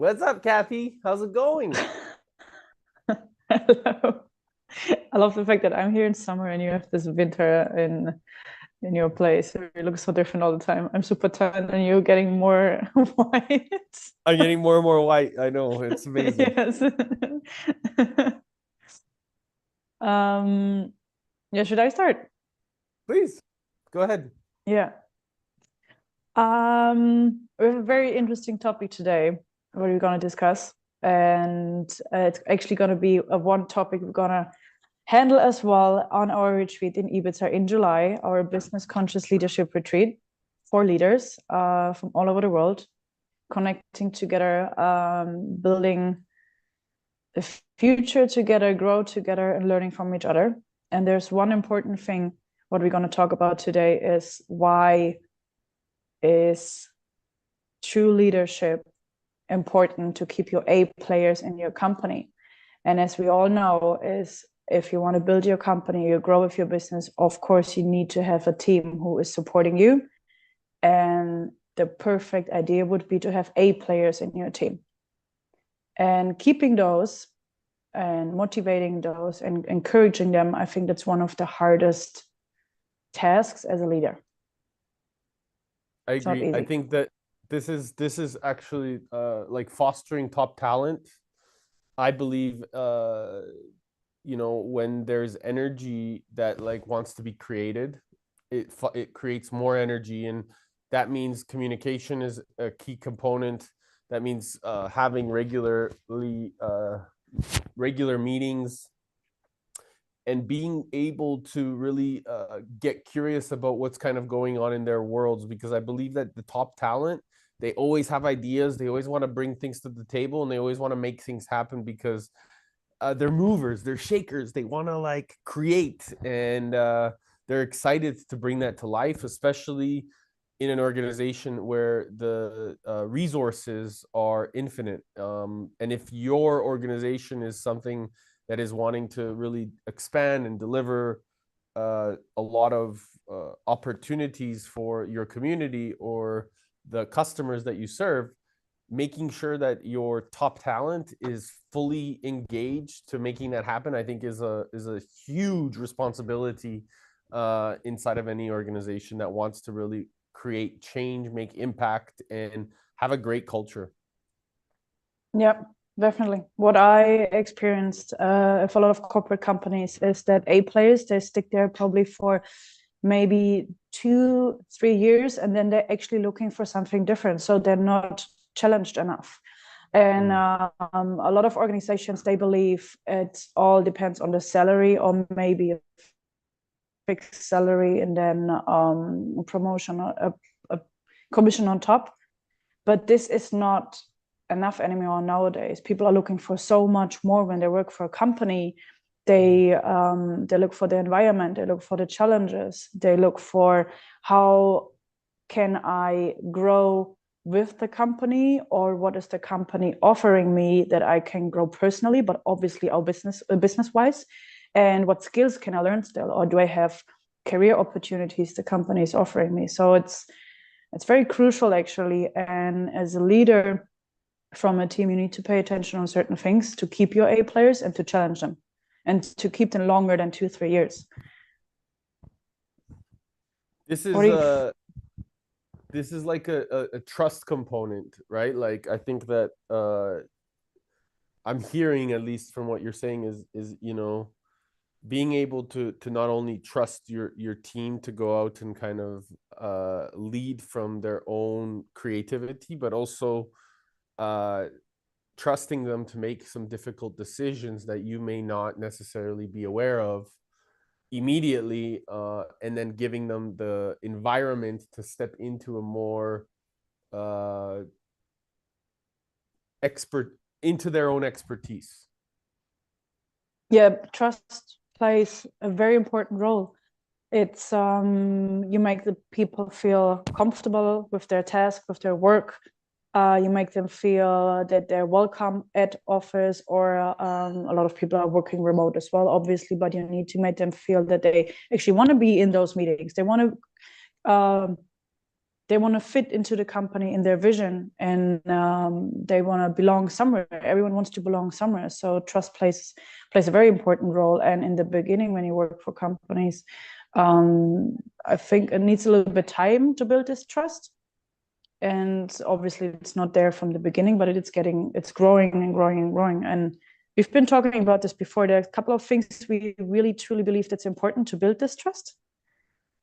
What's up, Kathy? How's it going? Hello. I love the fact that I'm here in summer and you have this winter in your place. You look so different all the time. I'm super tan and you're getting more white. I'm getting more and more white. I know, it's amazing. Yes. Um, yeah, should I start? Please, go ahead. Yeah. We have a very interesting topic today. What are we going to discuss? And it's actually going to be a one topic we're going to handle as well on our retreat in Ibiza in July, our business conscious leadership retreat for leaders from all over the world, connecting together, building the future together, grow together, and learning from each other. And there's one important thing. What we're going to talk about today is why is true leadership important to keep your A players in your company. And as we all know, is if you want to build your company, you grow with your business, of course, you need to have a team who is supporting you. And the perfect idea would be to have A players in your team. And keeping those and motivating those and encouraging them, I think that's one of the hardest tasks as a leader. I It's not agree. I easy. think that this is actually like fostering top talent. I believe when there's energy that like wants to be created, it creates more energy, and that means communication is a key component. That means having regular meetings and being able to really get curious about what's kind of going on in their worlds, because I believe that the top talent, they always have ideas, they always want to bring things to the table, and they always want to make things happen because they're movers, they're shakers, they want to like create, and they're excited to bring that to life, especially in an organization where the resources are infinite. And if your organization is something that is wanting to really expand and deliver a lot of opportunities for your community or the customers that you serve, making sure that your top talent is fully engaged to making that happen, I think is a huge responsibility inside of any organization that wants to really create change, make impact, and have a great culture. Yeah, definitely. What I experienced with a lot of corporate companies is that A players, they stick there probably for maybe 2, 3 years, and then they're actually looking for something different. So they're not challenged enough. And Mm. a lot of organizations, they believe it all depends on the salary or maybe a fixed salary and then promotion, a commission on top. But this is not enough anymore nowadays. People are looking for so much more when they work for a company. They look for the environment, they look for the challenges, they look for how can I grow with the company, or what is the company offering me that I can grow personally, but obviously our business wise, and what skills can I learn still, or do I have career opportunities the company is offering me. So it's very crucial actually, and as a leader from a team you need to pay attention on certain things to keep your A players and to challenge them and to keep them longer than 2, 3 years. This What do is you a this is like a trust component, right? Like I think that I'm hearing, at least from what you're saying, is being able to not only trust your team to go out and kind of lead from their own creativity, but also uh trusting them to make some difficult decisions that you may not necessarily be aware of immediately, and then giving them the environment to step into a more uh expert into their own expertise. Yeah, trust plays a very important role. It's you make the people feel comfortable with their task, with their work. You make them feel that they're welcome at office, or a lot of people are working remote as well, obviously, but you need to make them feel that they actually want to be in those meetings. They want to they want to fit into the company in their vision, and they want to belong somewhere. Everyone wants to belong somewhere. So trust plays a very important role. And in the beginning, when you work for companies, I think it needs a little bit of time to build this trust. And obviously it's not there from the beginning, but it's growing and growing and growing. And we've been talking about this before. There are a couple of things we really truly believe that's important to build this trust.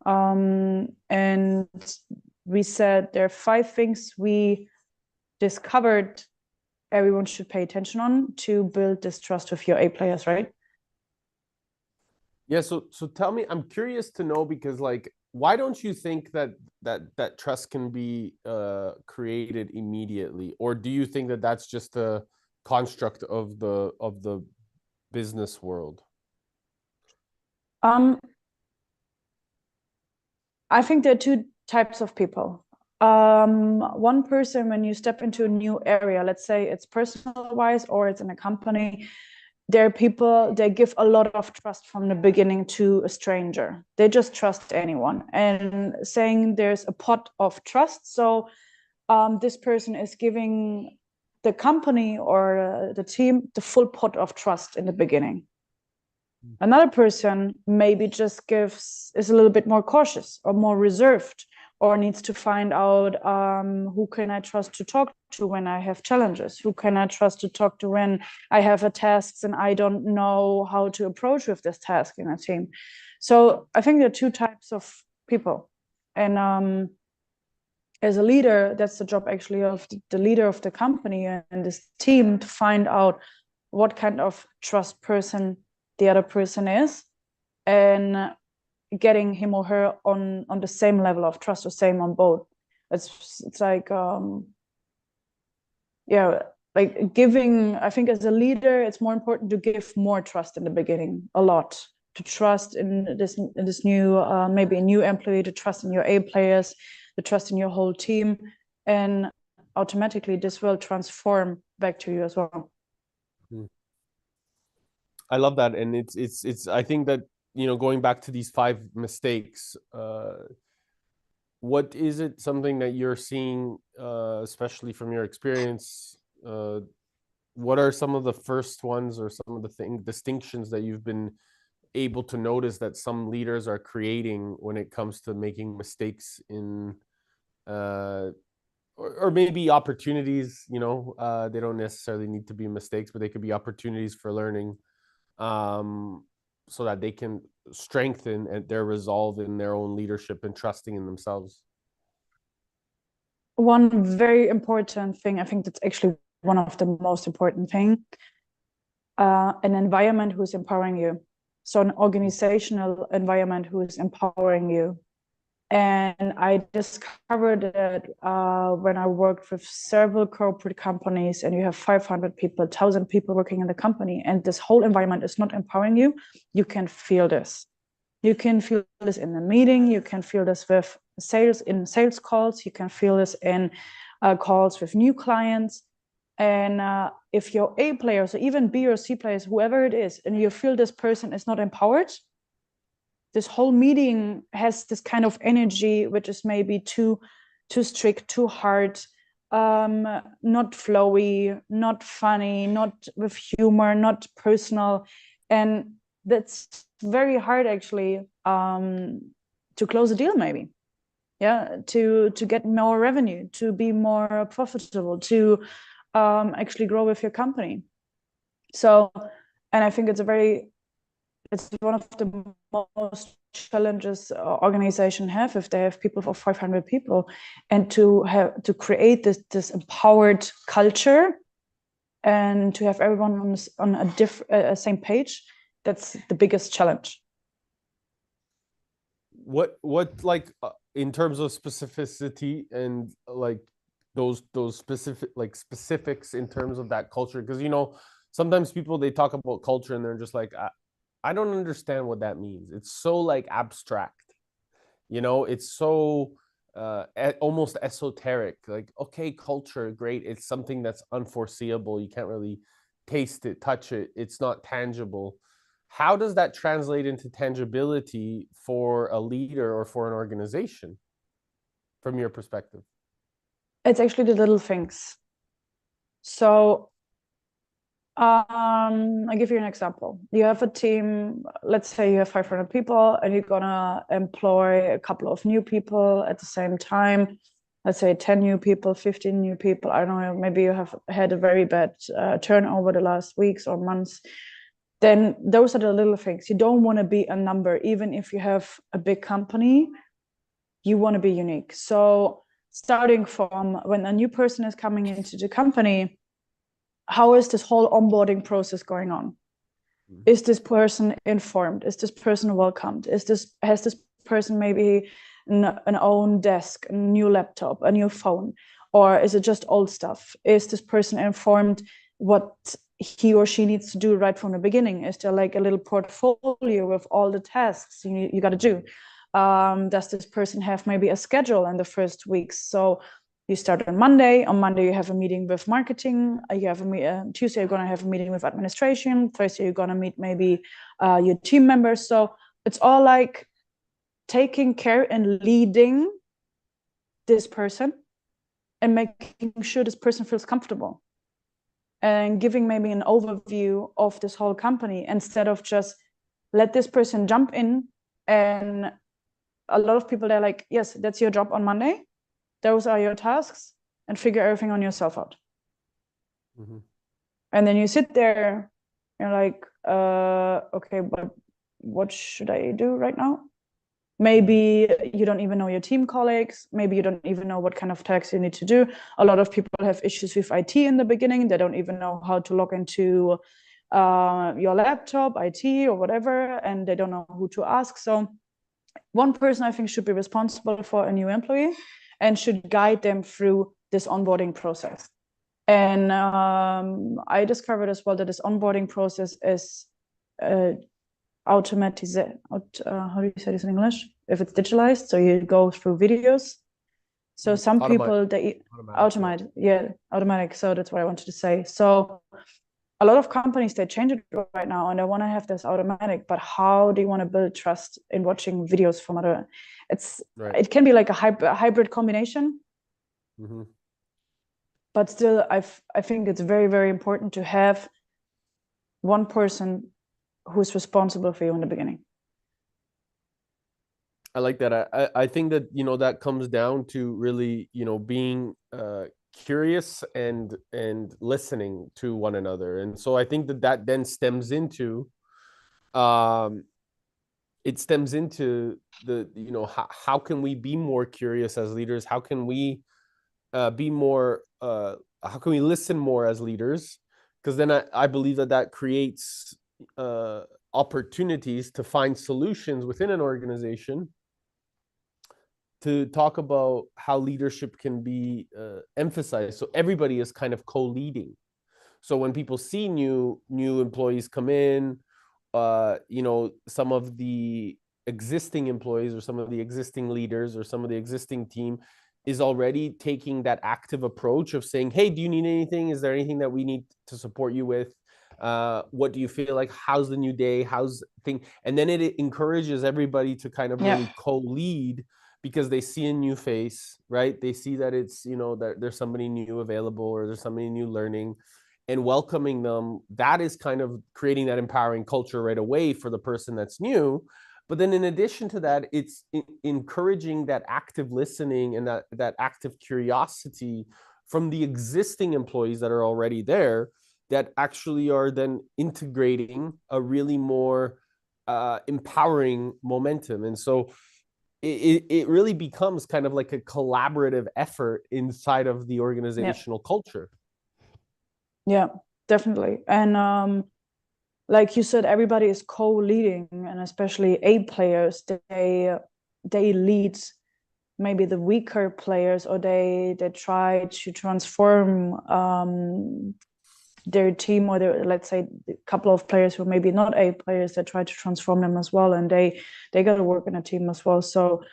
And we said there are 5 things we discovered everyone should pay attention on to build this trust with your A players, right? Yeah, so tell me, I'm curious to know, because like, why don't you think that trust can be created immediately, or do you think that that's just a construct of the business world? I think there are 2 types of people. One person, when you step into a new area, let's say it's personal wise or it's in a company, there are people, they give a lot of trust from the beginning to a stranger. They just trust anyone, and saying there's a pot of trust. So this person is giving the company or the team the full pot of trust in the beginning. Another person maybe just is a little bit more cautious or more reserved, or needs to find out who can I trust to talk to when I have challenges, who can I trust to talk to when I have a task and I don't know how to approach with this task in a team. So I think there are 2 types of people. And as a leader, that's the job actually of the leader of the company and this team, to find out what kind of trust person the other person is, and getting him or her on the same level of trust, or same on both. It's like like giving. I think as a leader, it's more important to give more trust in the beginning, a lot, to trust in this new maybe a new employee, to trust in your A players, to trust in your whole team, and automatically this will transform back to you as well. I love that. And it's I think that, going back to these 5 mistakes, what is it, something that you're seeing, especially from your experience, what are some of the first ones, or some of the distinctions that you've been able to notice that some leaders are creating when it comes to making mistakes in or maybe opportunities? They don't necessarily need to be mistakes, but they could be opportunities for learning, so that they can strengthen their resolve in their own leadership and trusting in themselves. One very important thing, I think that's actually one of the most important thing, an environment who's empowering you. So an organizational environment who is empowering you. And I discovered that when I worked with several corporate companies, and you have 500 people, 1,000 people working in the company, and this whole environment is not empowering you, you can feel this. You can feel this in the meeting. You can feel this with sales calls. You can feel this in calls with new clients. And if your A players, or even B or C players, whoever it is, and you feel this person is not empowered, this whole meeting has this kind of energy, which is maybe too strict, too hard, not flowy, not funny, not with humor, not personal. And that's very hard actually to close a deal, maybe. Yeah, to get more revenue, to be more profitable, to actually grow with your company. So, and I think it's one of the most challenges organization have, if they have people for 500 people, and to create this empowered culture, and to have everyone on a same page. That's the biggest challenge. What like, in terms of specificity, and like those specifics in terms of that culture? Because sometimes people, they talk about culture and they're just like, I don't understand what that means. It's so like abstract, it's so almost esoteric. Like, okay, culture, great. It's something that's unforeseeable. You can't really taste it, touch it. It's not tangible. How does that translate into tangibility for a leader or for an organization? from your perspective? It's actually the little things. So I'll give you an example. You have a team, let's say you have 500 people, and you're gonna employ a couple of new people at the same time. Let's say 10 new people, 15 new people. I don't know, maybe you have had a very bad turnover the last weeks or months. Then those are the little things. You don't want to be a number, even if you have a big company, you want to be unique. So starting from when a new person is coming into the company, how is this whole onboarding process going on? Is this person informed? Is this person welcomed? Has this person maybe an own desk, a new laptop, a new phone? Or is it just old stuff? Is this person informed what he or she needs to do right from the beginning? Is there like a little portfolio with all the tasks you got to do? Does this person have maybe a schedule in the first weeks? So you start on Monday. On Monday, you have a meeting with marketing. You have Tuesday, you're going to have a meeting with administration. Thursday, you're going to meet maybe your team members. So it's all like taking care and leading this person and making sure this person feels comfortable and giving maybe an overview of this whole company instead of just let this person jump in. And a lot of people, they're like, yes, that's your job on Monday. Those are your tasks, and figure everything on yourself out. And then you sit there, you're like, okay, but what should I do right now? Maybe you don't even know your team colleagues. Maybe you don't even know what kind of tasks you need to do. A lot of people have issues with IT in the beginning. They don't even know how to log into your laptop, IT or whatever, and they don't know who to ask. So one person, I think, should be responsible for a new employee and should guide them through this onboarding process. And I discovered as well that this onboarding process is automatized. How do you say this in English? If it's digitalized, so you go through videos. So some people, they automatic. So that's what I wanted to say. So a lot of companies, they change it right now and they want to have this automatic, but how do you want to build trust in watching videos from other? It can be like a hybrid combination. But still, I think it's very, very important to have one person who's responsible for you in the beginning. I like that. I think that, that comes down to really, being curious and listening to one another. And so I think that then stems into how can we be more curious as leaders? How can we be more how can we listen more as leaders? Because then I believe that creates opportunities to find solutions within an organization, to talk about how leadership can be emphasized. So everybody is kind of co-leading. So when people see new employees come in, some of the existing employees or some of the existing leaders or some of the existing team is already taking that active approach of saying, hey, do you need anything? Is there anything that we need to support you with? What do you feel like? How's the new day? How's thing? And then it encourages everybody to kind of really co-lead, because they see a new face, right? They see that it's, that there's somebody new available or there's somebody new learning, and welcoming them. That is kind of creating that empowering culture right away for the person that's new. But then in addition to that, it's encouraging that active listening and that active curiosity from the existing employees that are already there, that actually are then integrating a really more empowering momentum. And so it really becomes kind of like a collaborative effort inside of the organizational culture. Yeah, definitely. And like you said, everybody is co-leading, and especially A players, they lead maybe the weaker players, or they try to transform their team, or let's say a couple of players who maybe not A players, that try to transform them as well, and they got to work in a team as well. So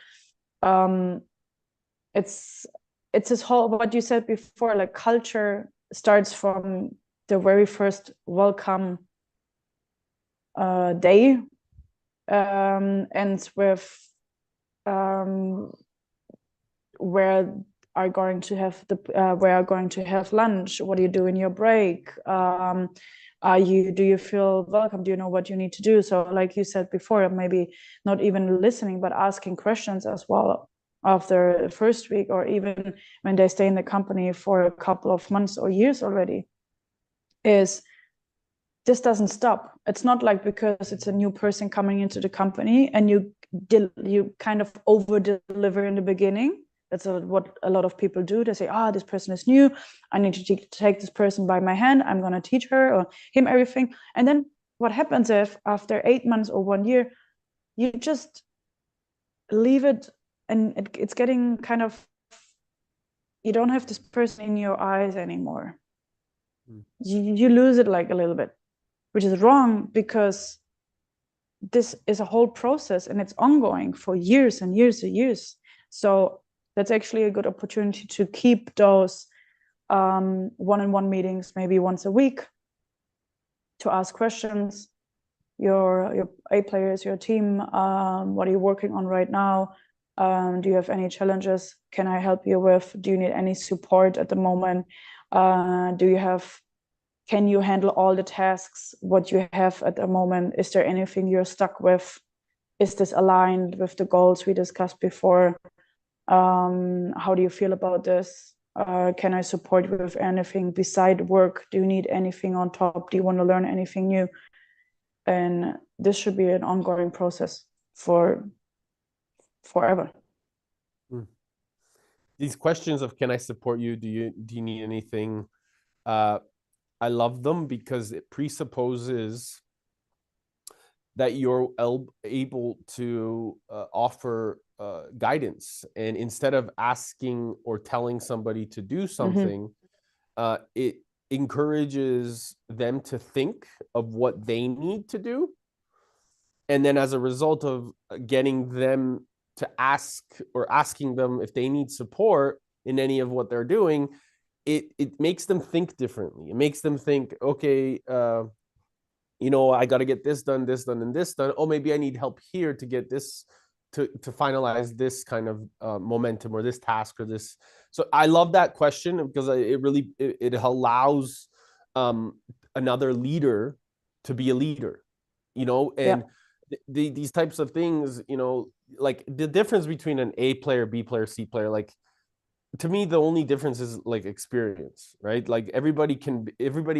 it's this whole, what you said before, like culture starts from the very first welcome day, ends with where are going to have where are going to have lunch, what do you do in your break, do you feel welcome, do you know what you need to do? So like you said before, maybe not even listening but asking questions as well after the first week, or even when they stay in the company for a couple of months or years already, is this doesn't stop. It's not like because it's a new person coming into the company and you kind of over deliver in the beginning. That's what a lot of people do. They say, this person is new, I need to take this person by my hand, I'm going to teach her or him everything. And then what happens if after 8 months or 1 year you just leave it, and it's getting kind of, you don't have this person in your eyes anymore. You lose it like a little bit, which is wrong, because this is a whole process and it's ongoing for years and years and years. So that's actually a good opportunity to keep those one-on-one meetings, maybe once a week, to ask questions. Your A players, your team, what are you working on right now? Do you have any challenges? Can I help you with? Do you need any support at the moment? Can you handle all the tasks what you have at the moment? Is there anything you're stuck with? Is this aligned with the goals we discussed before? How do you feel about this? Can I support you with anything beside work? Do you need anything on top? Do you want to learn anything new? And this should be an ongoing process for forever. These questions of can I support you? Do you need anything? I love them because it presupposes that you're able to offer guidance. And instead of asking or telling somebody to do something, it encourages them to think of what they need to do. And then as a result of getting them to ask or asking them if they need support in any of what they're doing, it makes them think differently. It makes them think, okay, I got to get this done, and this done. Oh, maybe I need help here to get this, to finalize this kind of momentum or this task or this. So I love that question because it allows another leader to be a leader, and these types of things, like the difference between an A player, B player, C player, like, to me, the only difference is like experience, right? Like everybody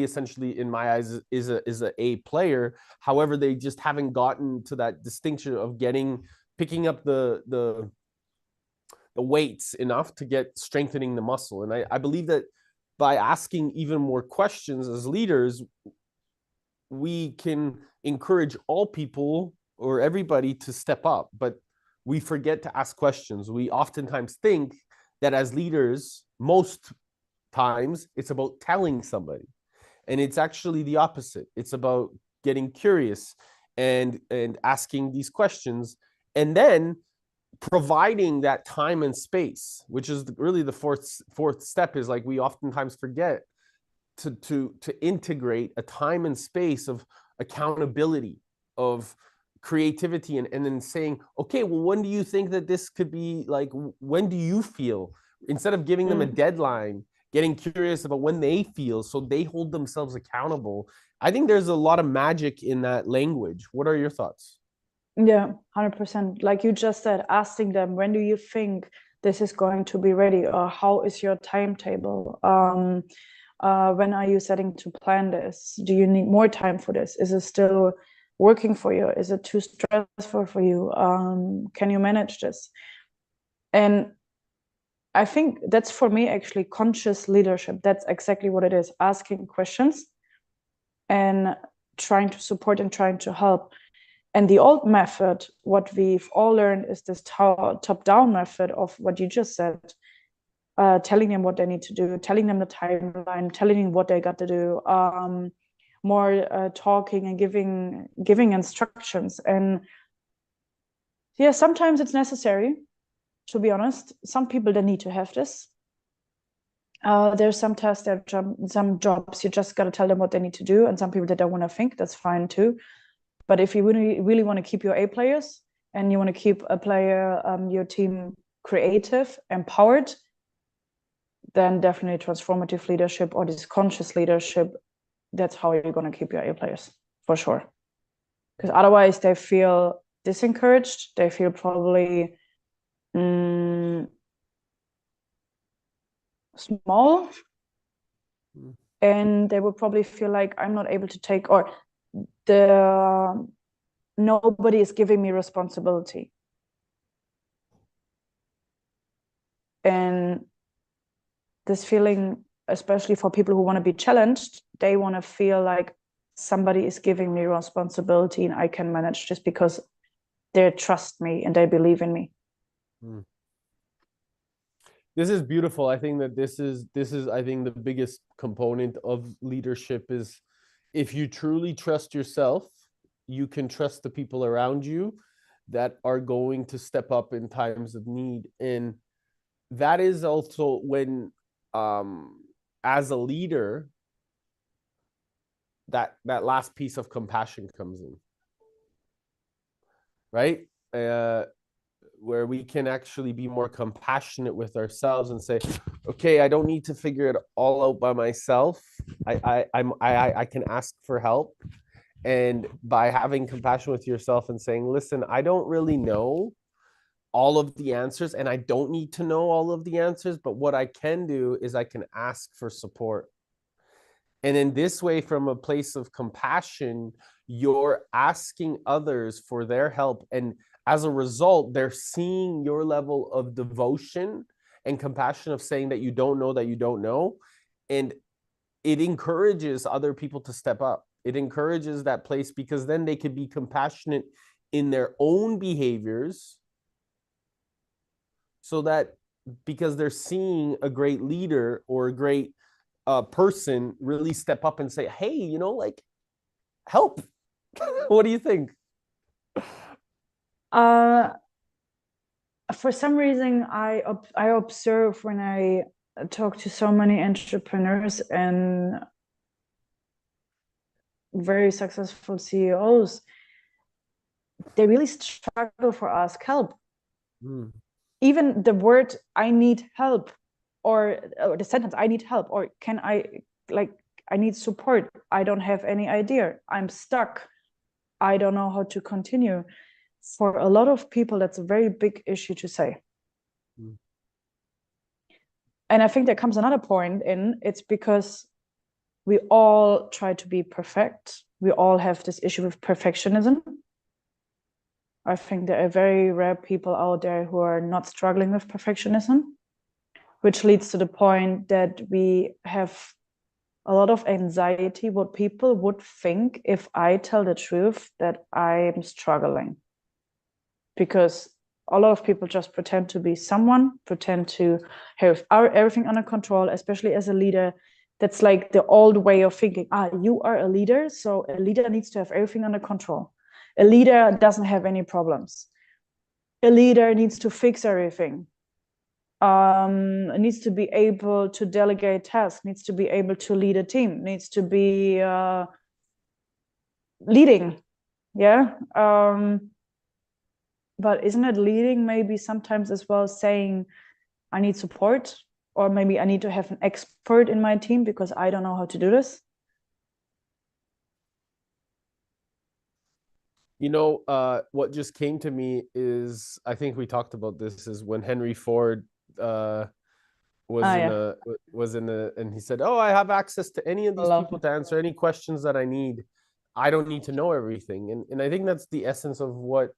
essentially, in my eyes, is a A player. However, they just haven't gotten to that distinction of picking up the weights enough to get strengthening the muscle. And I believe that by asking even more questions as leaders, we can encourage all people or everybody to step up, but we forget to ask questions. We oftentimes think that as leaders, most times it's about telling somebody, and it's actually the opposite. It's about getting curious and asking these questions, and then providing that time and space, which is really the fourth step. Is like we oftentimes forget to integrate a time and space of accountability, of creativity, and then saying, okay, well, when do you think that this could be, like, when do you feel, instead of giving them a deadline, getting curious about when they feel so they hold themselves accountable. I think there's a lot of magic in that language. What are your thoughts? Yeah, 100%. Like you just said, asking them, when do you think this is going to be ready, or how is your timetable? When are you setting to plan this? Do you need more time for this? Is it still working for you? Is it too stressful for you? Can you manage this? And I think that's, for me, actually conscious leadership. That's exactly what it is: asking questions and trying to support and trying to help. And the old method, what we've all learned, is this top-down method of what you just said, telling them what they need to do, telling them the timeline, telling them what they got to do, more talking and giving instructions. And yeah, sometimes it's necessary, to be honest. Some people, they need to have this. There's some tasks, some jobs, you just got to tell them what they need to do, and some people that don't want to think, that's fine too. But if you really want to keep your A players and you want to keep your team creative, empowered, then definitely transformative leadership or this conscious leadership, that's how you're going to keep your A players, for sure. Because otherwise they feel disencouraged, they feel probably small, and they will probably feel like I'm not able to take, or nobody is giving me responsibility. And this feeling, especially for people who want to be challenged, they want to feel like somebody is giving me responsibility and I can manage this because they trust me and they believe in me. This is beautiful. I think that this is I think the biggest component of leadership is if you truly trust yourself, you can trust the people around you that are going to step up in times of need. And that is also when as a leader, that last piece of compassion comes in, right? Where we can actually be more compassionate with ourselves and say, okay, I don't need to figure it all out by myself. I can ask for help. And by having compassion with yourself and saying, listen, I don't really know all of the answers and I don't need to know all of the answers, but what I can do is I can ask for support. And in this way, from a place of compassion, you're asking others for their help. And as a result, they're seeing your level of devotion and compassion of saying that you don't know that you don't know. And it encourages other people to step up. It encourages that place because then they could be compassionate in their own behaviors so that because they're seeing a great leader or a great person really step up and say, hey, you know, like, help. What do you think? For some reason, I observe when I talk to so many entrepreneurs and very successful CEOs, they really struggle for ask help. Even the word "I need help" or the sentence "I need help" or "Can I I need support. I don't have any idea. I'm stuck. I don't know how to continue." For a lot of people, that's a very big issue to say. And I think there comes another point in, it's because we all try to be perfect. We all have this issue with perfectionism. I think there are very rare people out there who are not struggling with perfectionism, which leads to the point that we have a lot of anxiety what people would think if I tell the truth that I'm struggling. Because a lot of people just pretend to be someone, pretend to have everything under control, especially as a leader. That's like the old way of thinking. You are a leader, so a leader needs to have everything under control. A leader doesn't have any problems. A leader needs to fix everything. Needs to be able to delegate tasks, needs to be able to lead a team, needs to be leading. Yeah. But isn't it leading maybe sometimes as well saying, I need support, or maybe I need to have an expert in my team because I don't know how to do this? You know, what just came to me is, I think we talked about this, is when Henry Ford was in a, and he said, oh, I have access to any of these people to answer any questions that I need. I don't need to know everything. And I think that's the essence of what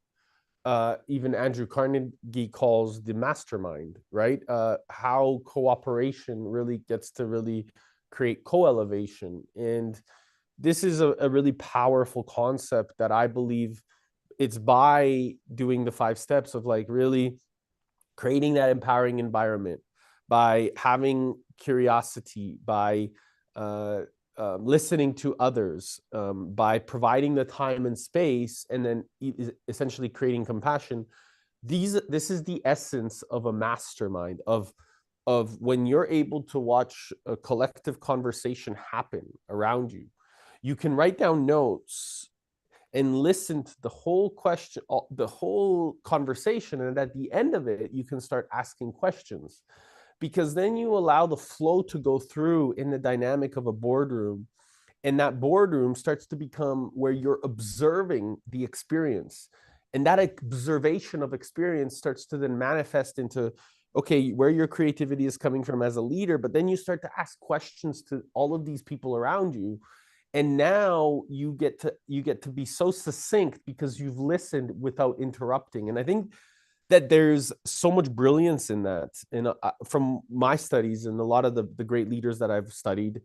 even Andrew Carnegie calls the mastermind, right? How cooperation really gets to really create co-elevation. And this is a really powerful concept that I believe it's by doing the 5 steps of like really creating that empowering environment, by having curiosity, by listening to others, by providing the time and space, and then essentially creating compassion. This is the essence of a mastermind, of when you're able to watch a collective conversation happen around you. You can write down notes and listen to the whole question, the whole conversation. And at the end of it, you can start asking questions, because then you allow the flow to go through in the dynamic of a boardroom. And that boardroom starts to become where you're observing the experience. And that observation of experience starts to then manifest into, okay, where your creativity is coming from as a leader. But then you start to ask questions to all of these people around you. And now you get to be so succinct because you've listened without interrupting. And I think that there's so much brilliance in that. And from my studies and a lot of the great leaders that I've studied,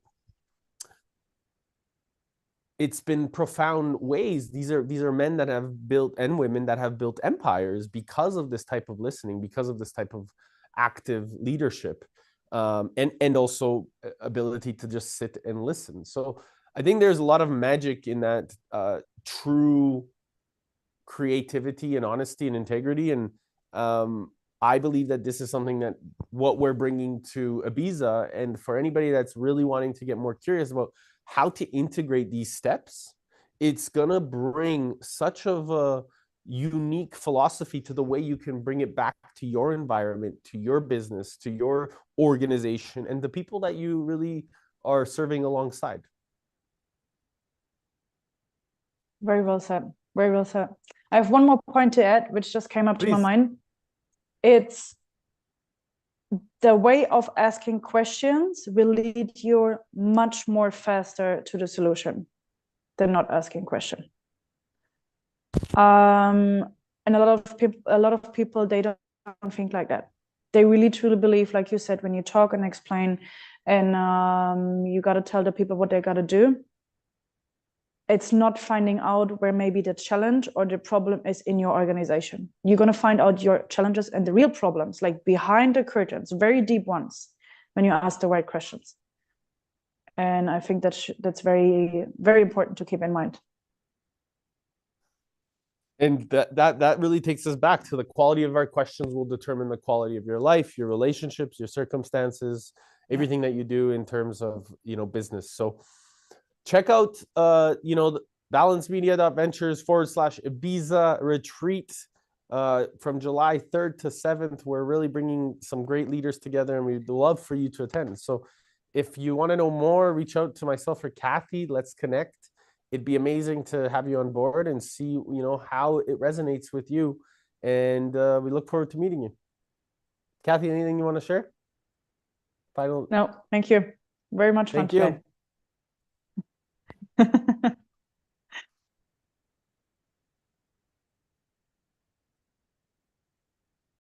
it's been profound ways. These are men that have built, and women that have built empires because of this type of listening, because of this type of active leadership, and also ability to just sit and listen. So I think there's a lot of magic in that true creativity and honesty and integrity. And I believe that this is something that what we're bringing to Ibiza. And for anybody that's really wanting to get more curious about how to integrate these steps, it's gonna bring such of a unique philosophy to the way you can bring it back to your environment, to your business, to your organization, and the people that you really are serving alongside. Very well said. Very well said. I have one more point to add, which just came up to my mind. It's the way of asking questions will lead you much more faster to the solution than not asking question. And a lot of people, they don't think like that. They really truly believe, like you said, when you talk and explain, and you got to tell the people what they got to do. It's not finding out where maybe the challenge or the problem is in your organization. You're going to find out your challenges and the real problems, like behind the curtains, very deep ones, when you ask the right questions. And I think that's very, very important to keep in mind. And that really takes us back to the quality of our questions will determine the quality of your life, your relationships, your circumstances, everything that you do in terms of, business. So check out, balancemedia.ventures/Ibiza retreat from July 3rd to 7th. We're really bringing some great leaders together, and we'd love for you to attend. So if you want to know more, reach out to myself or Kathy. Let's connect. It'd be amazing to have you on board and see, how it resonates with you. And we look forward to meeting you. Kathy, anything you want to share? No, thank you. Very much fun today.